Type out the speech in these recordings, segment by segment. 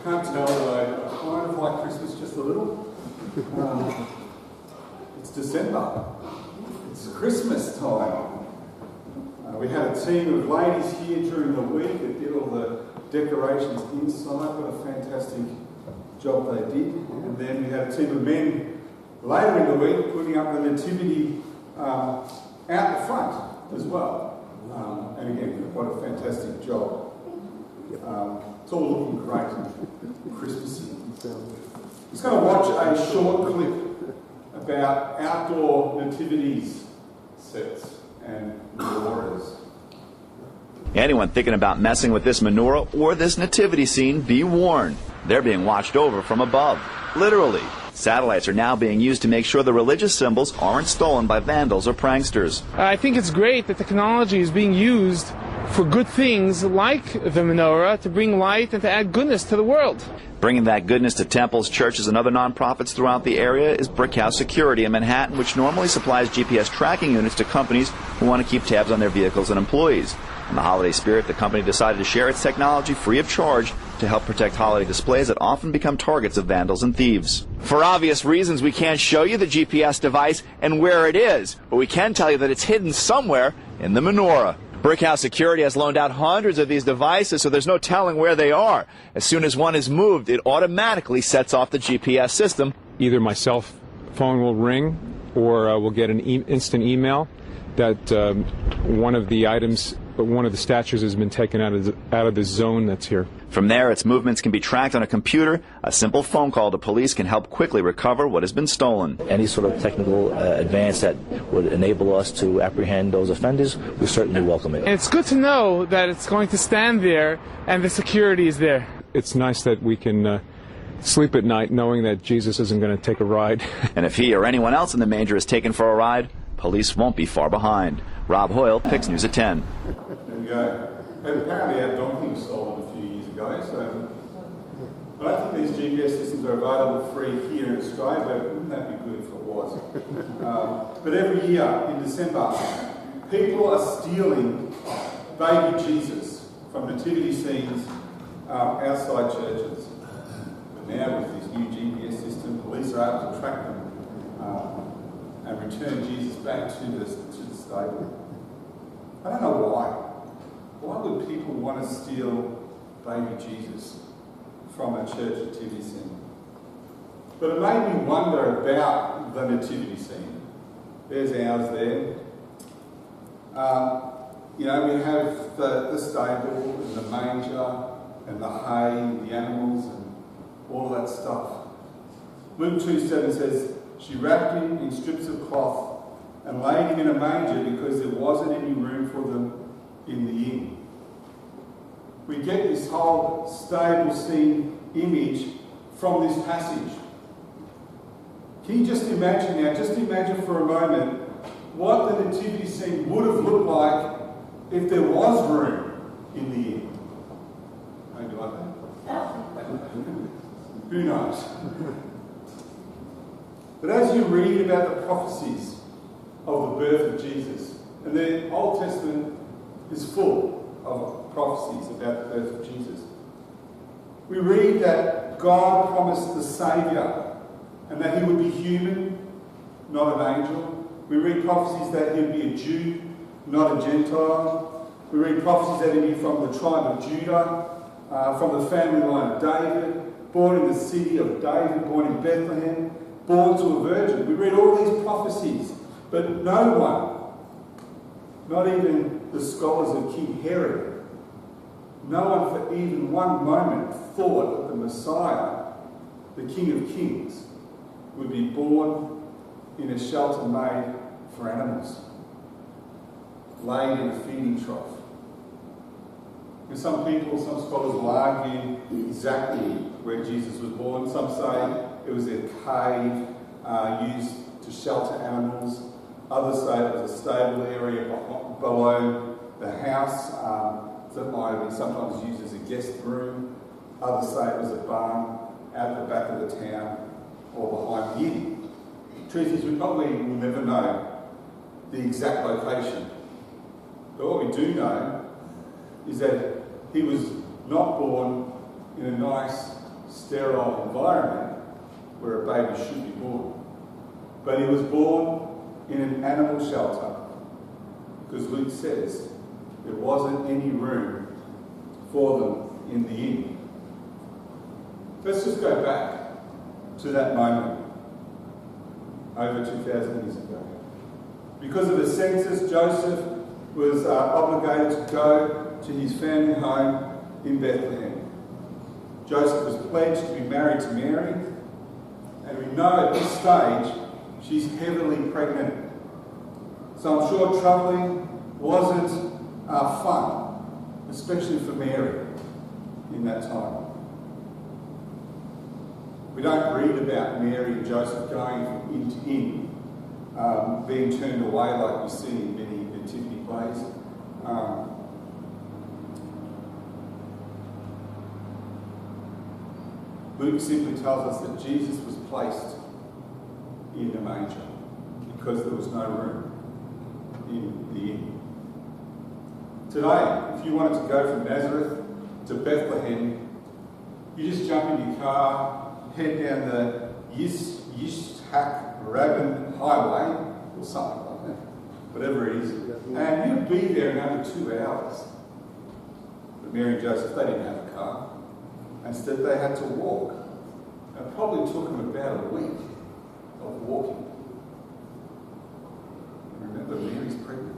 can't tell that I kind of like Christmas just a little. It's December. It's Christmas time. We had a team of ladies here during the week that did all the decorations inside. What a fantastic job they did. And then we had a team of men later in the week putting up the nativity out the front as well. And again, what a fantastic job. It's all looking great and Christmassy. I'm just going to watch a short clip about outdoor nativities sets and menorahs. Anyone thinking about messing with this menorah or this nativity scene, be warned. They're being watched over from above. Literally. Satellites are now being used to make sure the religious symbols aren't stolen by vandals or pranksters. I think it's great that technology is being used for good things like the menorah to bring light and to add goodness to the world. Bringing that goodness to temples, churches, and other nonprofits throughout the area is Brickhouse Security in Manhattan, which normally supplies GPS tracking units to companies who want to keep tabs on their vehicles and employees. In the holiday spirit, the company decided to share its technology free of charge to help protect holiday displays that often become targets of vandals and thieves. For obvious reasons, we can't show you the GPS device and where it is, but we can tell you that it's hidden somewhere in the menorah. Brickhouse Security has loaned out hundreds of these devices, so there's no telling where they are. As soon as one is moved, it automatically sets off the GPS system. Either my cell phone will ring or we'll get an instant email that one of the statues has been taken out of the zone that's here. From there, its movements can be tracked on a computer. A simple phone call to police can help quickly recover what has been stolen. Any sort of technical advance that would enable us to apprehend those offenders, we certainly welcome it. And it's good to know that it's going to stand there and the security is there. It's nice that we can sleep at night knowing that Jesus isn't going to take a ride. And if he or anyone else in the manger is taken for a ride, police won't be far behind. Rob Hoyle, PIX News at 10. There we go. And apparently our donkey was stolen a few years ago, so I don't think these GPS systems are available free here in Australia, but wouldn't that be good if it was? But every year in December, people are stealing baby Jesus from nativity scenes outside churches. But now with this new GPS system, police are able to track them and return Jesus back to the stable. I don't know why. Why would people want to steal baby Jesus from a church nativity scene? But it made me wonder about the nativity scene. There's ours there. We have the stable and the manger and the hay and the animals and all of that stuff. Luke 2:7 says, she wrapped him in strips of cloth and laid him in a manger because there wasn't any room for them in the inn. We get this whole stable scene image from this passage. Can you just imagine now, just imagine for a moment what the nativity scene would have looked like if there was room in the inn. Maybe like that. Who knows? But as you read about the prophecies of the birth of Jesus, and the Old Testament is full of prophecies about the birth of Jesus, we read that God promised the Saviour and that he would be human, not an angel. We read prophecies that he would be a Jew, not a Gentile. We read prophecies that he would be from the tribe of Judah, from the family line of David, born in the city of David, born in Bethlehem, born to a virgin. We read all these prophecies, but no one, not even the scholars of King Herod, no one for even one moment thought that the Messiah, the King of Kings, would be born in a shelter made for animals, laid in a feeding trough. And some scholars will argue exactly where Jesus was born. Some say it was a cave used to shelter animals. Others say it was a stable area below the house that might have been sometimes used as a guest room. Others say it was a barn out the back of the town or behind the inn. The truth is, we probably will never know the exact location. But what we do know is that he was not born in a sterile environment where a baby should be born. But he was born in an animal shelter because Luke says there wasn't any room for them in the inn. Let's just go back to that moment over 2,000 years ago. Because of the census, Joseph was obligated to go to his family home in Bethlehem. Joseph was pledged to be married to Mary, and we know at this stage she's heavily pregnant. So I'm sure travelling wasn't fun, especially for Mary in that time. We don't read about Mary and Joseph going from inn to inn, being turned away like we see in many nativity plays. Luke simply tells us that Jesus was placed in the manger because there was no room in the inn. Today, if you wanted to go from Nazareth to Bethlehem, you just jump in your car, head down the Yishak Rabin Highway, or something like that, whatever it is, and you'd be there in under 2 hours. But Mary and Joseph, they didn't have a car. Instead, they had to walk. It probably took them about a week of walking. Remember, Mary's pregnant.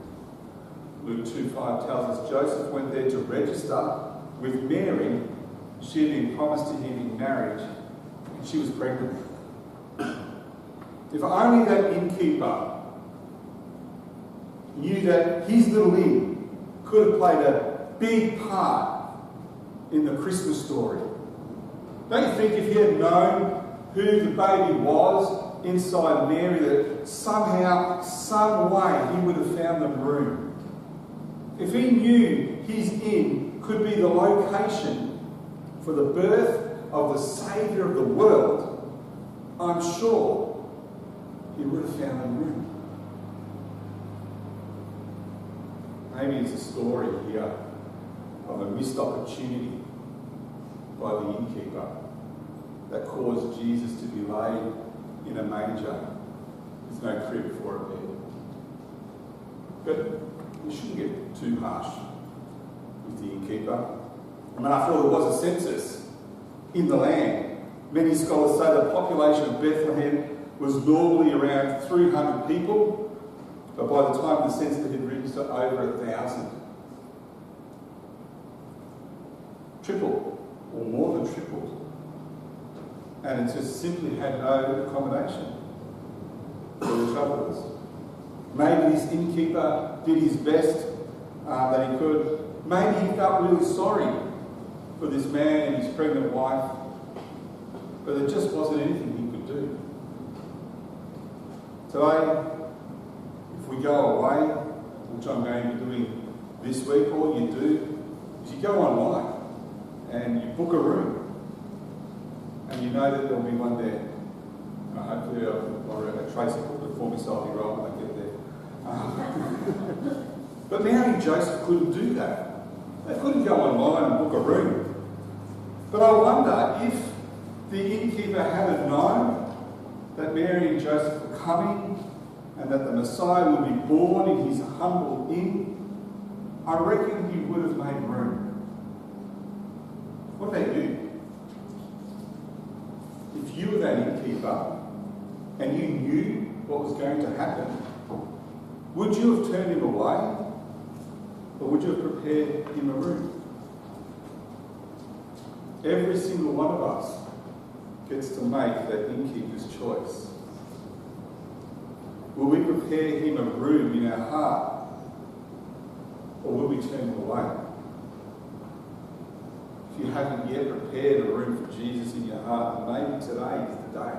Luke 2:5 tells us Joseph went there to register with Mary. She had been promised to him in marriage, and she was pregnant. If only that innkeeper knew that his little inn could have played a big part in the Christmas story. Don't you think if he had known who the baby was inside Mary, that somehow, some way, he would have found them room? If he knew his inn could be the location for the birth of the Saviour of the world, I'm sure he would have found them room. Maybe it's a story here of a missed opportunity by the innkeeper that caused Jesus to be laid in a manger with no crib for a bed. But we shouldn't get too harsh with the innkeeper. I mean, after all, there was a census in the land. Many scholars say the population of Bethlehem was normally around 300 people, but by the time of the census it had registered over 1,000. Triple, or more than tripled. And it just simply had no accommodation for the travellers. Maybe this innkeeper did his best that he could. Maybe he felt really sorry for this man and his pregnant wife, but there just wasn't anything he could do. Today, if we go away, which I'm going to be doing this week, all you do is you go online and you book a room, and you know that there'll be one there. Hopefully I'll Tracy booked it for me, so I'll be right when I get there. But Mary and Joseph couldn't do that. They couldn't go online and book a room. But I wonder if the innkeeper had known that Mary and Joseph were coming and that the Messiah would be born in his humble inn, I reckon he would have made room. What about you? If you were that innkeeper and you knew what was going to happen, would you have turned him away, or would you have prepared him a room? Every single one of us gets to make that innkeeper's choice. Will we prepare him a room in our heart, or will we turn him away? If you haven't yet prepared a room for Jesus in your heart, then maybe today is the day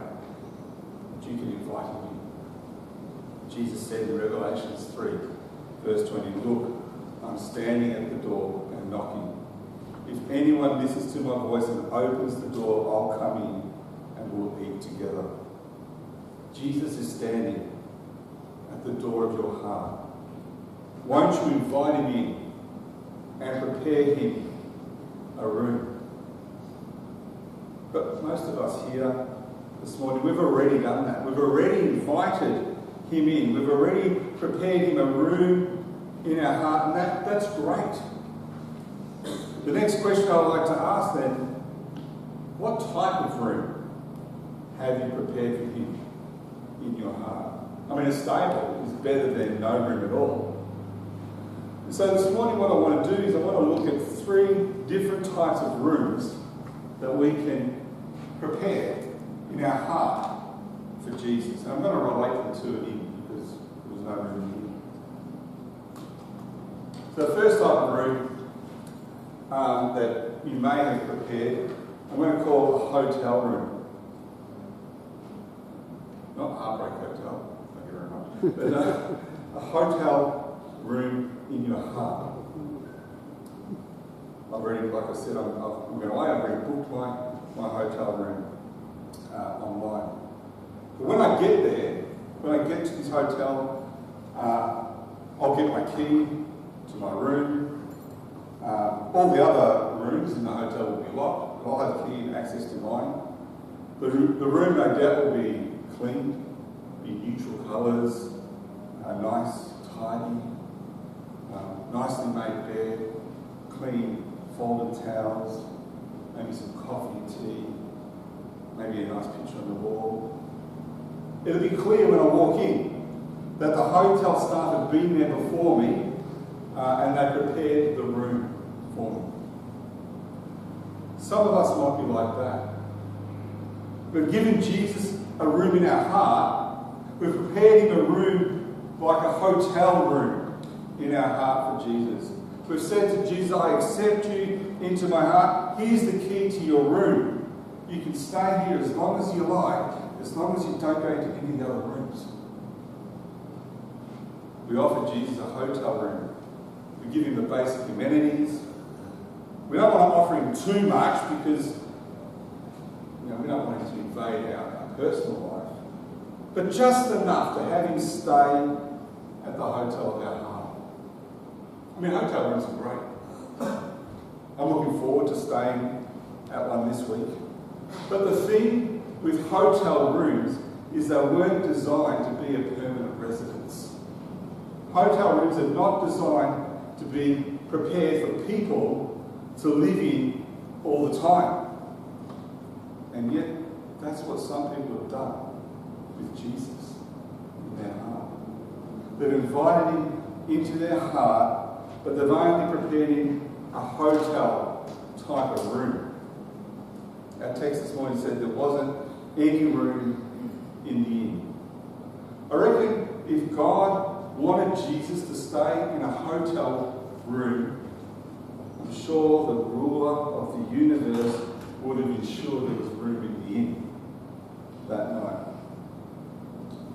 that you can invite him in. Jesus said in Revelation 3, verse 20, "Look, I'm standing at the door and knocking. If anyone listens to my voice and opens the door, I'll come in and we'll eat together." Jesus is standing at the door of your heart. Won't you invite him in and prepare him a room? But most of us here this morning, we've already done that. We've already invited him in. We've already prepared him a room in our heart, and that's great. The next question I would like to ask then, what type of room have you prepared for him in your heart? I mean, a stable is better than no room at all. And so this morning what I want to do is I want to look at 3 different types of rooms that we can prepare in our heart for Jesus. And I'm going to relate them to him because there's no room here. So the first type of room that you may have prepared, I'm going to call a hotel room. Not Heartbreak Hotel, thank you very much. But no, a hotel room in your heart. I've already, like I said, I'm going away, I've already booked my hotel room online. But when I get there, when I get to this hotel, I'll get my key to my room. All the other rooms in the hotel will be locked, but I'll have key and access to mine. The room, no doubt, will be clean, be neutral colours, nice, tidy, nicely made bed, clean folded towels, maybe some coffee and tea, maybe a nice picture on the wall. It'll be clear when I walk in that the hotel staff have been there before me and they prepared the room for me. Some of us might be like that. We've given Jesus a room in our heart. We've prepared him a room like a hotel room in our heart for Jesus. We've said to Jesus, I accept you into my heart. Here's the key to your room. You can stay here as long as you like, as long as you don't go into any of the other rooms. We offer Jesus a hotel room. We give him the basic amenities. We don't want to offer him too much because we don't want him to invade our personal life. But just enough to have him stay at the hotel of our heart. I mean, hotel rooms are great. I'm looking forward to staying at one this week. But the thing with hotel rooms is they weren't designed to be a permanent residence. Hotel rooms are not designed to be prepared for people to live in all the time. And yet, that's what some people have done with Jesus in their heart. They've invited him into their heart, but they've only prepared him a hotel type of room. Our text this morning said there wasn't any room in the inn. I reckon if God wanted Jesus to stay in a hotel room, I'm sure the ruler of the universe would have ensured there was room in the inn that night.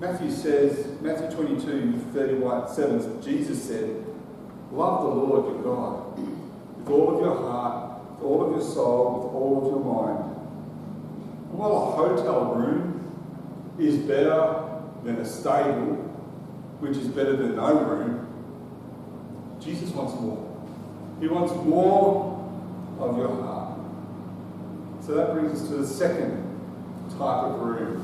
Matthew 22:37, Jesus said, love the Lord your God with all of your heart, with all of your soul, with all of your mind. And while a hotel room is better than a stable, which is better than no room, Jesus wants more. He wants more of your heart. So that brings us to the second type of room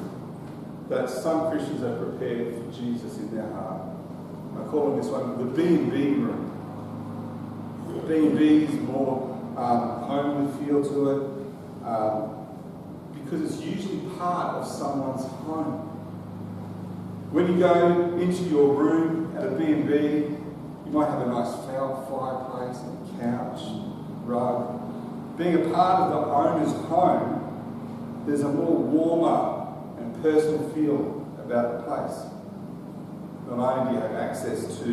that some Christians have prepared for Jesus in their heart. I call this one the B&B room. The B&B is more homely feel to it because it's usually part of someone's home. When you go into your room at a B&B, you might have a nice fireplace and couch, rug. Being a part of the owner's home, there's a more warmer and personal feel about the place. Not only do you have access to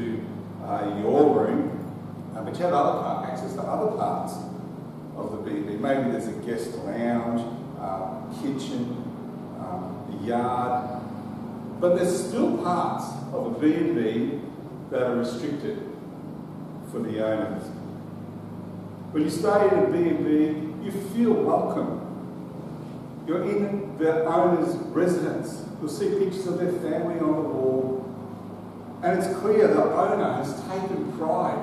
your room, but you have access to other parts of the B&B. Maybe there's a guest lounge, kitchen, the yard. But there's still parts of a B&B that are restricted for the owners. When you stay in a B&B, you feel welcome. You're in the owner's residence. You'll see pictures of their family on the wall. And it's clear the owner has taken pride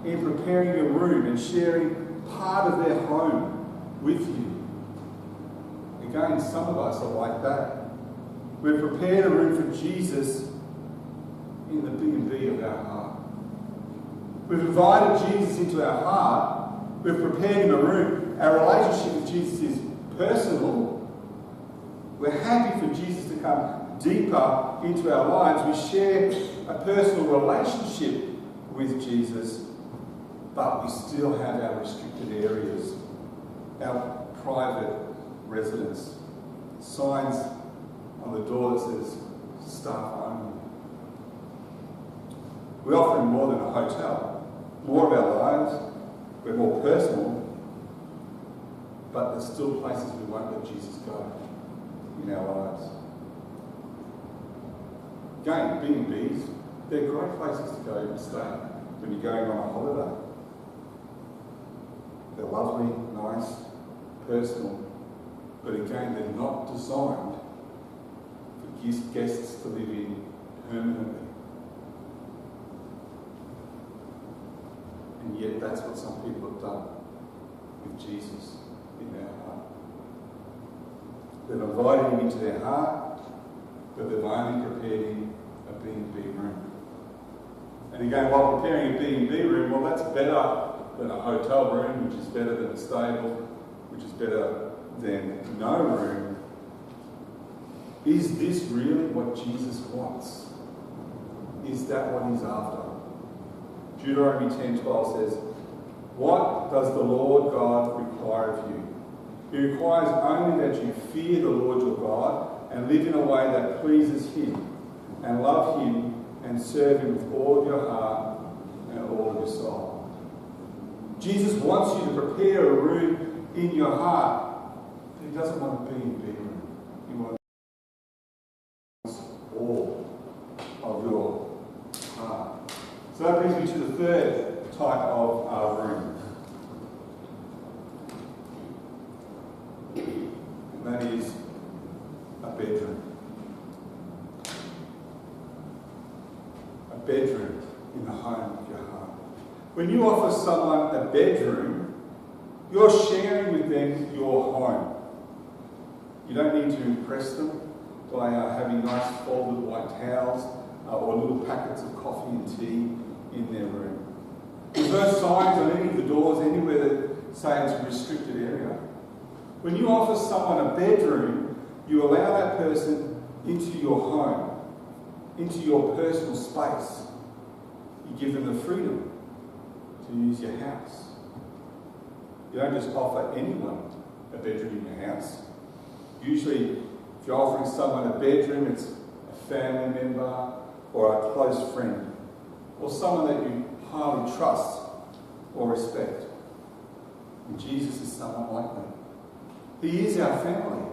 in preparing your room and sharing part of their home with you. again, some of us are like that. We've prepared a room for Jesus in the B&B of our heart. We've invited Jesus into our heart. We've prepared him a room. Our relationship with Jesus is personal. We're happy for Jesus to come deeper into our lives. We share a personal relationship with Jesus, but we still have our restricted areas, our private residence, signs on the door that says staff only. We offer him more than a hotel, more of our lives. We're more personal, but there's still places we won't let Jesus go in our lives. Again, B&Bs, they're great places to go and stay when you're going on a holiday. They're lovely, nice, personal, but again, they're not designed for guests to live in permanently. And yet that's what some people have done with Jesus in their heart. They've invited him into their heart, but they've only prepared him a B&B room. And again, while preparing a B&B room, well, that's better than a hotel room, which is better than a stable, which is better than no room. Is this really what Jesus wants? Is that what he's after? Deuteronomy 10:12 says, "What does the Lord God require of you? He requires only that you fear the Lord your God and live in a way that pleases him, and love him and serve him with all of your heart and all of your soul." Jesus wants you to prepare a room in your heart, but he doesn't want a B&B room. He wants all of your heart. So that brings me to the third type of room. And that is a bedroom. A bedroom in the home of your heart. When you offer someone a bedroom, you're sharing with them your home. You don't need to impress them by having nice folded white towels or little packets of coffee and tea in their room. There's no signs on any of the doors anywhere that say it's a restricted area. When you offer someone a bedroom, you allow that person into your home, into your personal space. You give them the freedom to use your house. You don't just offer anyone a bedroom in your house. Usually, if you're offering someone a bedroom, it's a family member or a close friend, or someone that you highly trust or respect. And Jesus is someone like that. He is our family.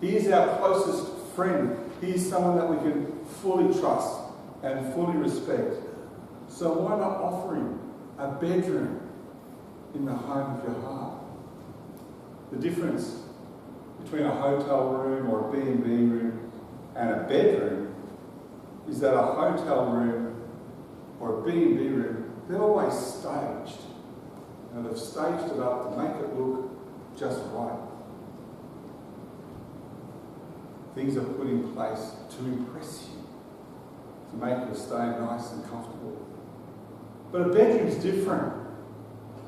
He is our closest friend. He is someone that we can fully trust and fully respect. So why not offer him a bedroom in the home of your heart? The difference between a hotel room or a B&B room and a bedroom is that a hotel room or a B&B room, they're always staged. And they've staged it up to make it look just right. Things are put in place to impress you, to make your stay nice and comfortable. But a bedroom's different.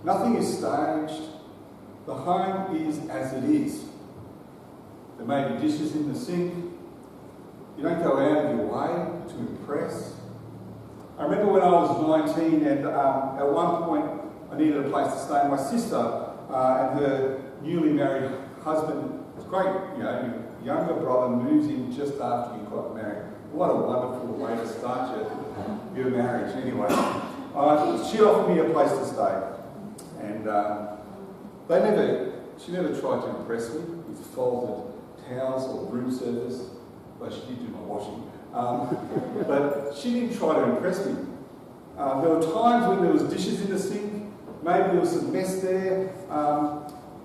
Nothing is staged. The home is as it is. There may be dishes in the sink. You don't go out of your way to impress. I remember when I was 19 and at one point I needed a place to stay. My sister and her newly married husband, it's great, you know, your younger brother moves in just after you got married. What a wonderful way to start your marriage. Anyway, she offered me a place to stay. And she never tried to impress me with folded towels or room service. Well, she did do my washing. But she didn't try to impress me. There were times when there was dishes in the sink, maybe there was some mess there,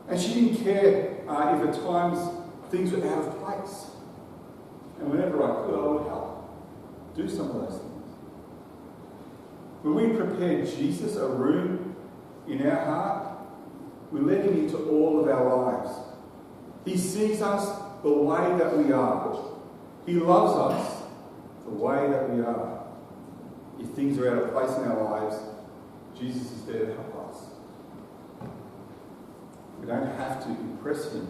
and she didn't care if at times things were out of place. And whenever I could, I would help do some of those things. When we prepare Jesus a room in our heart, we let him into all of our lives. He sees us the way that we are. He loves us the way that we are. If things are out of place in our lives, Jesus is there to help us. We don't have to impress him.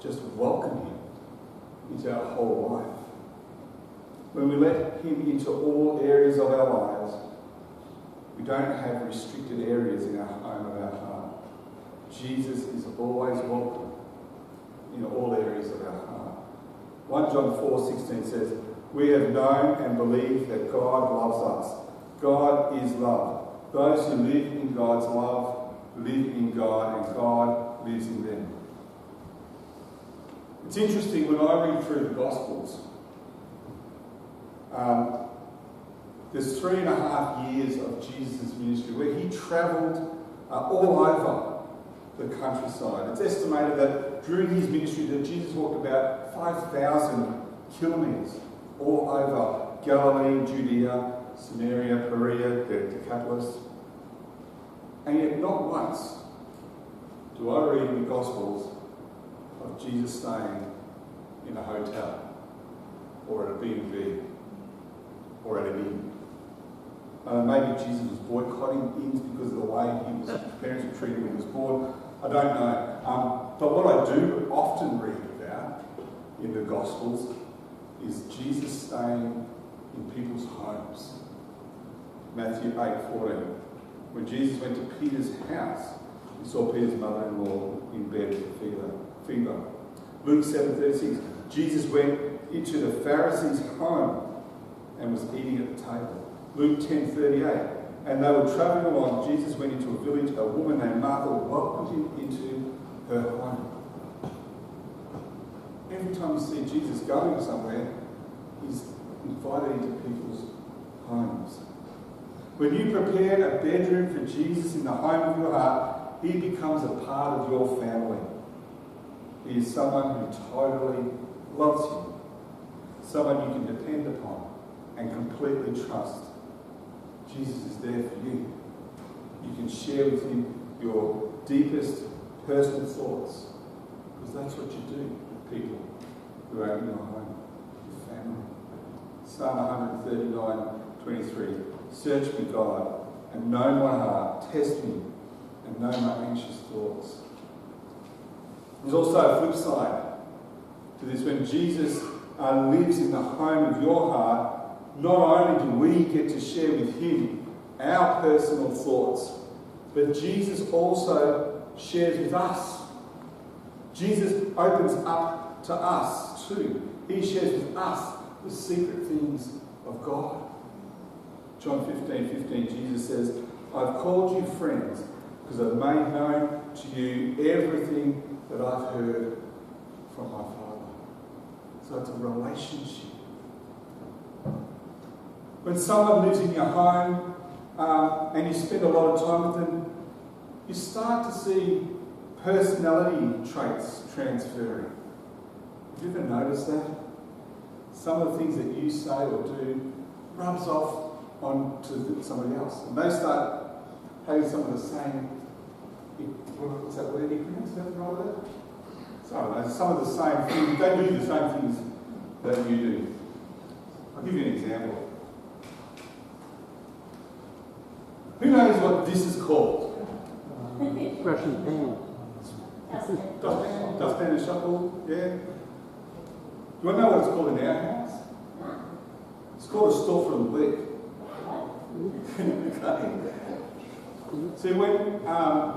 Just welcome him into our whole life. When we let him into all areas of our lives, we don't have restricted areas in our home of our heart. Jesus is always welcome in all areas of our heart. 1 John 4:16 says, "We have known and believed that God loves us. God is love. Those who live in God's love live in God, and God lives in them." It's interesting, when I read through the Gospels, there's 3.5 years of Jesus' ministry where he travelled all over the countryside. It's estimated that during his ministry that Jesus walked about 5,000 kilometres all over Galilee, Judea, Samaria, Perea, the Decapolis. And yet not once do I read in the Gospels of Jesus staying in a hotel or at a B&B or at an inn. Maybe Jesus was boycotting inns because of the way his parents were treated when he was born. I don't know. But what I do often read about in the Gospels is Jesus staying in people's homes. Matthew 8:14. When Jesus went to Peter's house, he saw Peter's mother-in-law in bed with fever. Luke 7:36. Jesus went into the Pharisees' home and was eating at the table. Luke 10:38. And they were travelling along. Jesus went into a village. A woman named Martha welcomed him into her home. Every time you see Jesus going somewhere, he's invited into people's homes. When you prepare a bedroom for Jesus in the home of your heart, he becomes a part of your family. He is someone who totally loves you, someone you can depend upon and completely trust. Jesus is there for you. You can share with him your deepest personal thoughts, because that's what you do with people who are in your home, your family. Psalm 139:23. Search me, God, and know my heart. Test me and know my anxious thoughts. There's also a flip side to this. When Jesus lives in the home of your heart, not only do we get to share with him our personal thoughts, but Jesus also shares with us. Jesus opens up to us too. He shares with us the secret things of God. John 15:15, Jesus says, I've called you friends because I've made known to you everything that I've heard from my Father. So it's a relationship. When someone lives in your home and you spend a lot of time with them, you start to see personality traits transferring. Have you ever noticed that? Some of the things that you say or do rubs off onto somebody else. And they start having some of the same, what's that word you pronounce that right there? So I don't know, some of the same things, they do the same things that you do. I'll give you an example. Who knows what this is called? Brushing pan. Dustpan and shovel, yeah. Do you want to know what it's called in our house? It's called a storefront lick. Okay. See, when I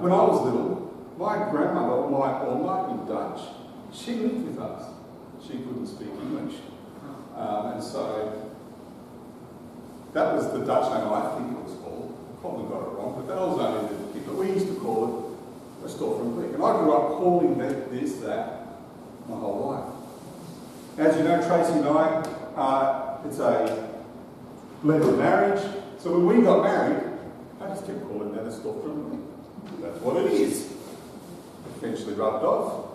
was little, my grandmother, might be Dutch, she lived with us. She couldn't speak English. And so that was the Dutch name I think it was called. Probably got it wrong, but that was only the kid. But we used to call it a storefront lick. And I grew up calling that my whole life. As you know, Tracy and I, it's a letter of marriage. So when we got married, I just kept calling that a storefront lick. That's what it is. Eventually rubbed off,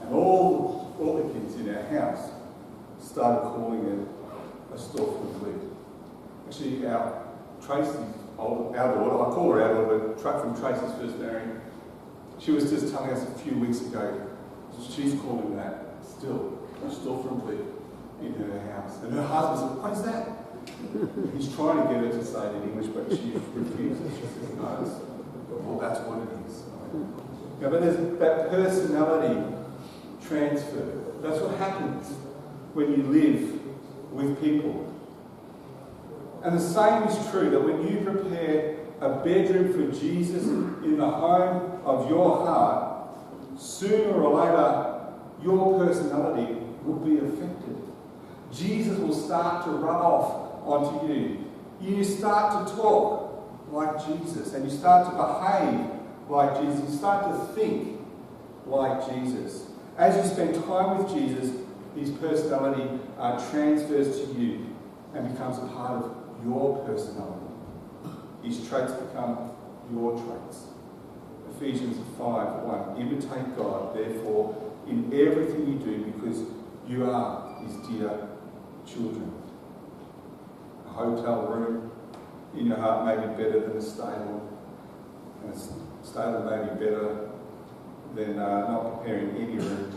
and all the kids in our house started calling it a storefront lick. Actually, our daughter, I call her our daughter, from Tracy's first marriage, she was just telling us a few weeks ago, She's called him that still. Storefront in her house. And her husband said, "What is that?" He's trying to get her to say it in English, but she refuses. She says, "No, well, that's what it is." Yeah, but there's that personality transfer. That's what happens when you live with people. And the same is true that when you prepare a bedroom for Jesus in the home of your heart, sooner or later, your personality will be affected. Jesus will start to rub off onto you. You start to talk like Jesus, and you start to behave like Jesus. You start to think like Jesus. As you spend time with Jesus, his personality transfers to you and becomes a part of your personality. His traits become your traits. Ephesians 5:1. Imitate God, therefore, in everything you do, because you are his dear children. A hotel room in your heart may be better than a stable, and a stable may be better than not preparing any room.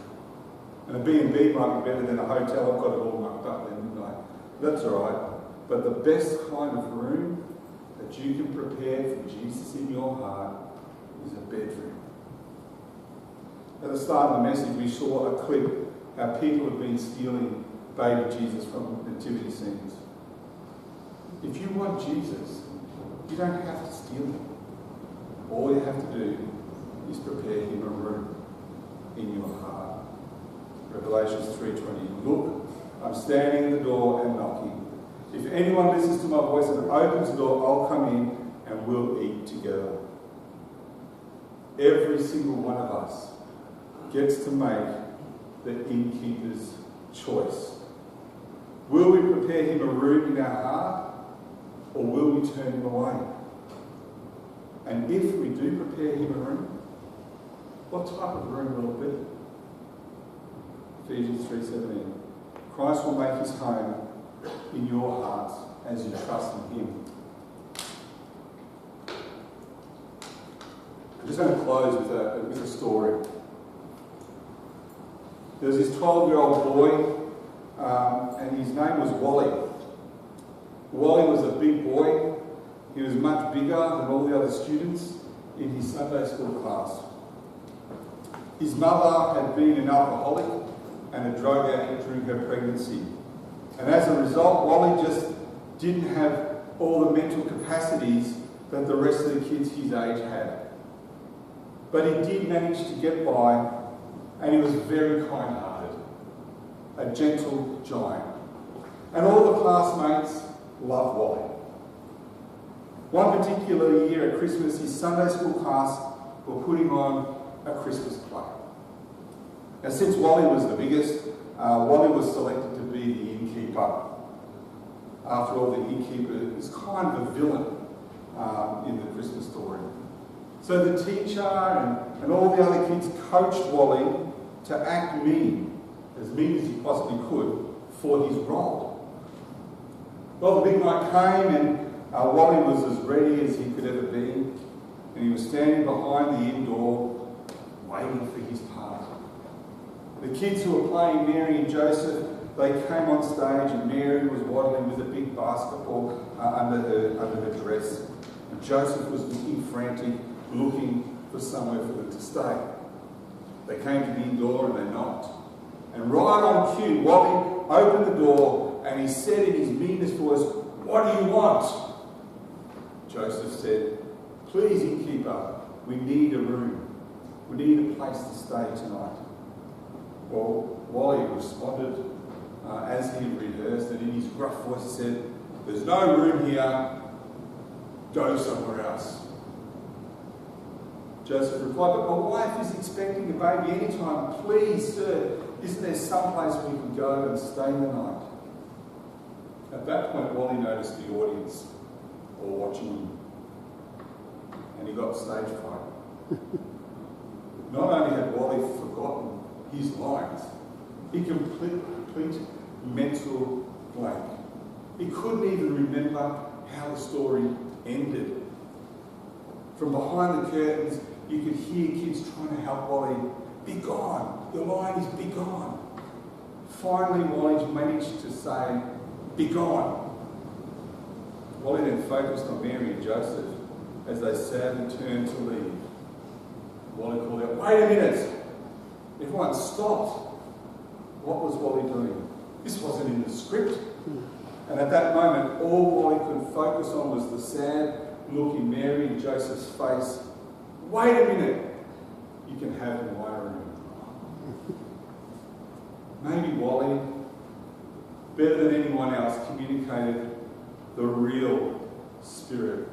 And a B&B might be better than a hotel. I've got it all mucked up then, midnight. That's all right. But the best kind of room that you can prepare for Jesus in your heart is a bedroom. At the start of the message, we saw a clip how people have been stealing baby Jesus from nativity scenes. If you want Jesus, you don't have to steal him. All you have to do is prepare him a room in your heart. Revelations 3:20. Look, I'm standing in the door and knocking. If anyone listens to my voice and opens the door, I'll come in and we'll eat together. Every single one of us gets to make the innkeeper's choice. Will we prepare him a room in our heart, or will we turn him away? And if we do prepare him a room, what type of room will it be? Ephesians 3:17. Christ will make his home in your hearts as you trust in him. I'm just going to close with a story. There was this 12-year-old boy, and his name was Wally. Wally was a big boy. He was much bigger than all the other students in his Sunday school class. His mother had been an alcoholic and a drug addict during her pregnancy. And as a result, Wally just didn't have all the mental capacities that the rest of the kids his age had. But he did manage to get by, and he was very kind-hearted, a gentle giant. And all the classmates loved Wally. One particular year at Christmas, his Sunday school class were putting on a Christmas play. Now, since Wally was the biggest, Wally was selected to be the innkeeper. After all, the innkeeper is kind of a villain in the Christmas story. So the teacher and all the other kids coached Wally to act mean as he possibly could, for his role. Well, the big night came, and Wally was as ready as he could ever be, and he was standing behind the inn door, waiting for his part. The kids who were playing Mary and Joseph, they came on stage, and Mary was waddling with a big basketball under her dress, and Joseph was looking frantic, looking for somewhere for them to stay. They came to the inn door and they knocked. And right on cue, Wally opened the door and he said in his meanest voice, "What do you want?" Joseph said, "Please, innkeeper, we need a room. We need a place to stay tonight." Well, Wally responded as he rehearsed, and in his gruff voice he said, "There's no room here. Go somewhere else." Joseph replied, "But my wife is expecting a baby any time. Please, sir, isn't there some place we can go and stay the night?" At that point, Wally noticed the audience all watching him, and he got stage fright. Not only had Wally forgotten his lines, he complete mental blank. He couldn't even remember how the story ended. From behind the curtains, you could hear kids trying to help Wally be gone. Your line is be gone. Finally, Wally managed to say, be gone. Wally then focused on Mary and Joseph as they sadly turned to leave. Wally called out, wait a minute. Everyone stopped. What was Wally doing? This wasn't in the script. And at that moment, all Wally could focus on was the sad look in Mary and Joseph's face. Wait a minute. You can have my room. Maybe Wally, better than anyone else, communicated the real spirit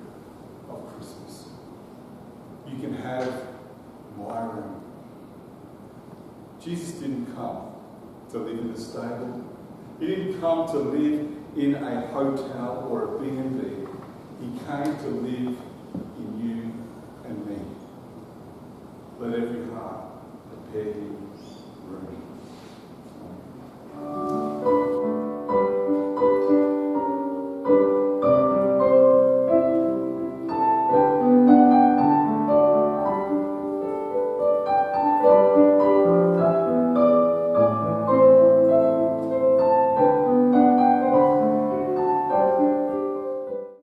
of Christmas. You can have my room. Jesus didn't come to live in a stable. He didn't come to live in a hotel or a B&B. He came to live in you and me. Let every heart prepare him